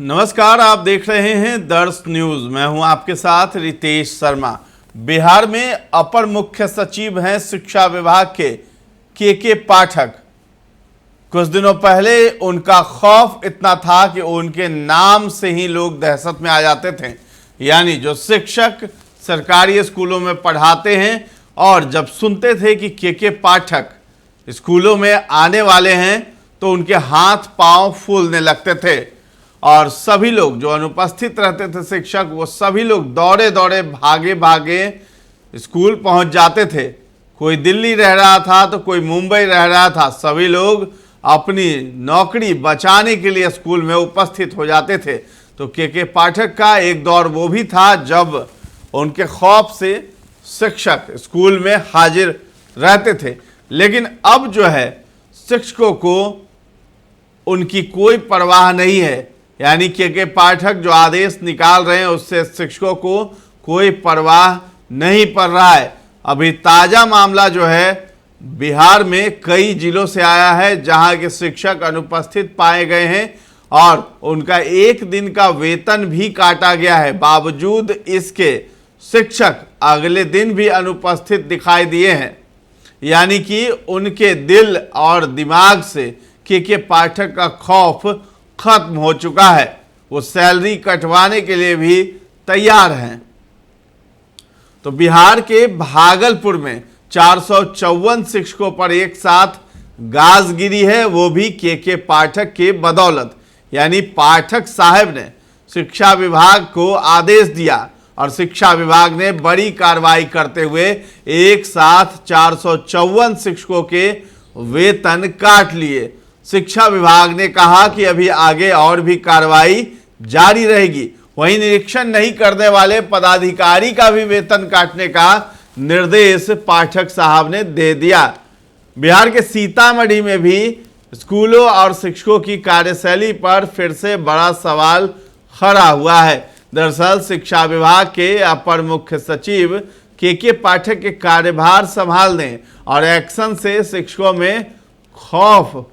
नमस्कार, आप देख रहे हैं दर्श न्यूज। मैं हूं आपके साथ रितेश शर्मा। बिहार में अपर मुख्य सचिव हैं शिक्षा विभाग के पाठक। कुछ दिनों पहले उनका खौफ इतना था कि उनके नाम से ही लोग दहशत में आ जाते थे। यानी जो शिक्षक सरकारी स्कूलों में पढ़ाते हैं और जब सुनते थे कि के पाठक स्कूलों में आने वाले हैं तो उनके हाथ पांव फूलने लगते थे और सभी लोग जो अनुपस्थित रहते थे शिक्षक, वो सभी लोग दौड़े दौड़े भागे भागे स्कूल पहुंच जाते थे। कोई दिल्ली रह रहा था तो कोई मुंबई रह रहा था, सभी लोग अपनी नौकरी बचाने के लिए स्कूल में उपस्थित हो जाते थे। तो के पाठक का एक दौर वो भी था जब उनके खौफ से शिक्षक स्कूल में हाजिर रहते थे। लेकिन अब जो है शिक्षकों को उनकी कोई परवाह नहीं है। यानी के पाठक जो आदेश निकाल रहे हैं उससे शिक्षकों को कोई परवाह नहीं पड़ रहा है। अभी ताज़ा मामला जो है बिहार में कई जिलों से आया है जहां के शिक्षक अनुपस्थित पाए गए हैं और उनका एक दिन का वेतन भी काटा गया है। बावजूद इसके शिक्षक अगले दिन भी अनुपस्थित दिखाई दिए हैं। यानी कि उनके दिल और दिमाग से के पाठक का खौफ खत्म हो चुका है। वो सैलरी कटवाने के लिए भी तैयार हैं। तो बिहार के भागलपुर में 454 शिक्षकों पर एक साथ गाज गिरी है, वो भी के पाठक के बदौलत। यानी पाठक साहब ने शिक्षा विभाग को आदेश दिया और शिक्षा विभाग ने बड़ी कार्रवाई करते हुए एक साथ 454 शिक्षकों के वेतन काट लिए। शिक्षा विभाग ने कहा कि अभी आगे और भी कार्रवाई जारी रहेगी। वहीं निरीक्षण नहीं करने वाले पदाधिकारी का भी वेतन काटने का निर्देश पाठक साहब ने दे दिया। बिहार के सीतामढ़ी में भी स्कूलों और शिक्षकों की कार्यशैली पर फिर से बड़ा सवाल खड़ा हुआ है। दरअसल शिक्षा विभाग के अपर मुख्य सचिव के पाठक के कार्यभार संभालने और एक्शन से शिक्षकों में खौफ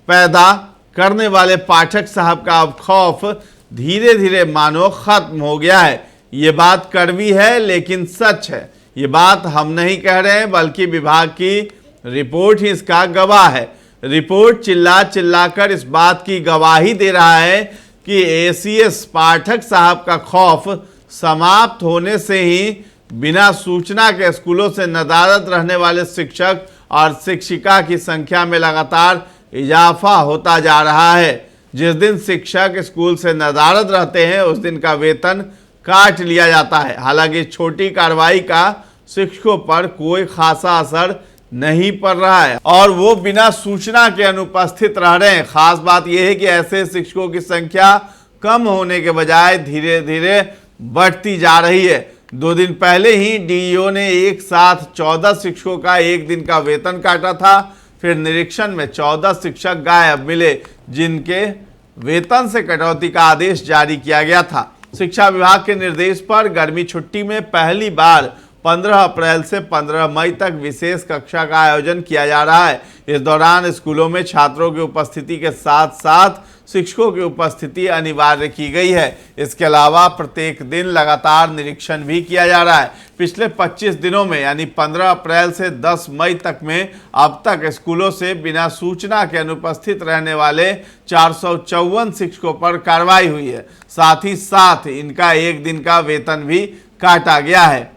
पैदा करने वाले पाठक साहब का अब खौफ धीरे धीरे मानो खत्म हो गया है। ये बात कड़वी है लेकिन सच है। ये बात हम नहीं कह रहे हैं बल्कि विभाग की रिपोर्ट ही इसका गवाह है। रिपोर्ट चिल्ला चिल्लाकर इस बात की गवाही दे रहा है कि एसीएस पाठक साहब का खौफ समाप्त होने से ही बिना सूचना के स्कूलों से नदारद रहने वाले शिक्षक और शिक्षिका की संख्या में लगातार इजाफा होता जा रहा है। जिस दिन शिक्षक स्कूल से नदारद रहते हैं उस दिन का वेतन काट लिया जाता है। हालांकि छोटी कार्रवाई का शिक्षकों पर कोई खासा असर नहीं पड़ रहा है और वो बिना सूचना के अनुपस्थित रह रहे हैं। खास बात यह है कि ऐसे शिक्षकों की संख्या कम होने के बजाय धीरे धीरे बढ़ती जा रही है। 2 दिन पहले ही डीईओ ने एक साथ 14 शिक्षकों का एक दिन का वेतन काटा था। फिर निरीक्षण में 14 शिक्षक गायब मिले जिनके वेतन से कटौती का आदेश जारी किया गया था। शिक्षा विभाग के निर्देश पर गर्मी छुट्टी में पहली बार 15 अप्रैल से 15 मई तक विशेष कक्षा का आयोजन किया जा रहा है। इस दौरान स्कूलों में छात्रों की उपस्थिति के साथ साथ शिक्षकों की उपस्थिति अनिवार्य की गई है। इसके अलावा प्रत्येक दिन लगातार निरीक्षण भी किया जा रहा है। पिछले 25 दिनों में यानी 15 अप्रैल से 10 मई तक में अब तक स्कूलों से बिना सूचना के अनुपस्थित रहने वाले 454 शिक्षकों पर कार्रवाई हुई है। साथ ही साथ इनका एक दिन का वेतन भी काटा गया है।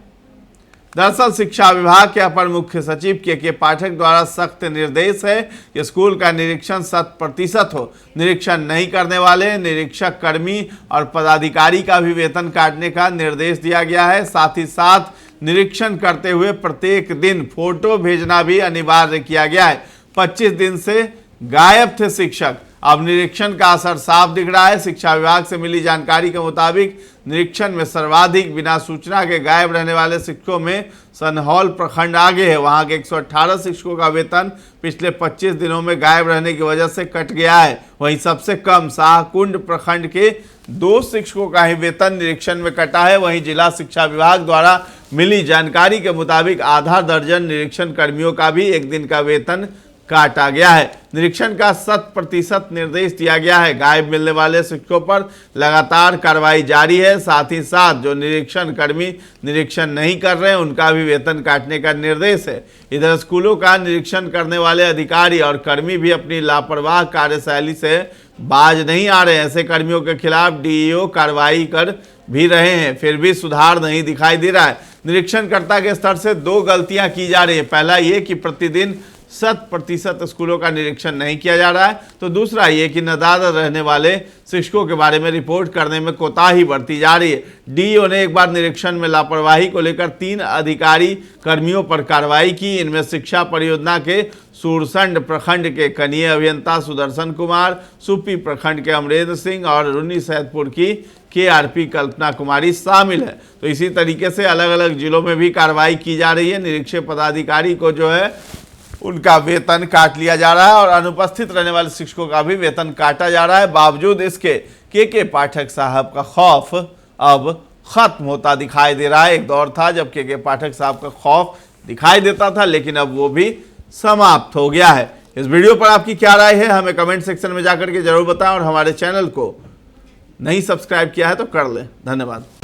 दरअसल शिक्षा विभाग के अपर मुख्य सचिव के पाठक द्वारा सख्त निर्देश है कि स्कूल का निरीक्षण 100% हो। निरीक्षण नहीं करने वाले निरीक्षक कर्मी और पदाधिकारी का भी वेतन काटने का निर्देश दिया गया है। साथ ही साथ निरीक्षण करते हुए प्रत्येक दिन फोटो भेजना भी अनिवार्य किया गया है। 25 दिन से गायब थे शिक्षक, अब निरीक्षण का असर साफ दिख रहा है। शिक्षा विभाग से मिली जानकारी के मुताबिक निरीक्षण में सर्वाधिक बिना सूचना के गायब रहने वाले शिक्षकों में सनहौल प्रखंड आगे है। वहां के 118 शिक्षकों का वेतन पिछले 25 दिनों में गायब रहने की वजह से कट गया है। वहीं सबसे कम शाहकुंड प्रखंड के 2 शिक्षकों का ही वेतन निरीक्षण में कटा है। वहीं जिला शिक्षा विभाग द्वारा मिली जानकारी के मुताबिक आधा दर्जन निरीक्षण कर्मियों का भी एक दिन का वेतन काटा गया है। निरीक्षण का 100% निर्देश दिया गया है। गायब मिलने वाले शिक्षकों पर लगातार कार्रवाई जारी है। साथ ही साथ जो निरीक्षण कर्मी निरीक्षण नहीं कर रहे हैं उनका भी वेतन काटने का निर्देश है। इधर स्कूलों का निरीक्षण करने वाले अधिकारी और कर्मी भी अपनी लापरवाह कार्यशैली से बाज नहीं आ रहे। ऐसे कर्मियों के खिलाफ डीईओ कार्रवाई कर भी रहे हैं, फिर भी सुधार नहीं दिखाई दे रहा है। निरीक्षणकर्ता के स्तर से 2 गलतियां की जा रही है। पहला ये कि प्रतिदिन 100% स्कूलों का निरीक्षण नहीं किया जा रहा है, तो दूसरा ये कि नदारद रहने वाले शिक्षकों के बारे में रिपोर्ट करने में कोताही बरती जा रही है। डीईओ ने एक बार निरीक्षण में लापरवाही को लेकर 3 अधिकारी कर्मियों पर कार्रवाई की। इनमें शिक्षा परियोजना के सूरसंड प्रखंड के कनीय अभियंता सुदर्शन कुमार, सुपी प्रखंड के अमरेंद्र सिंह और रुन्नी सैदपुर की केआरपी कल्पना कुमारी शामिल है। तो इसी तरीके से अलग अलग जिलों में भी कार्रवाई की जा रही है। निरीक्षक पदाधिकारी को जो है उनका वेतन काट लिया जा रहा है और अनुपस्थित रहने वाले शिक्षकों का भी वेतन काटा जा रहा है। बावजूद इसके के पाठक साहब का खौफ अब खत्म होता दिखाई दे रहा है। एक दौर था जब के पाठक साहब का खौफ दिखाई देता था, लेकिन अब वो भी समाप्त हो गया है। इस वीडियो पर आपकी क्या राय है हमें कमेंट सेक्शन में जाकर के जरूर बताएं और हमारे चैनल को नहीं सब्सक्राइब किया है तो कर लें। धन्यवाद।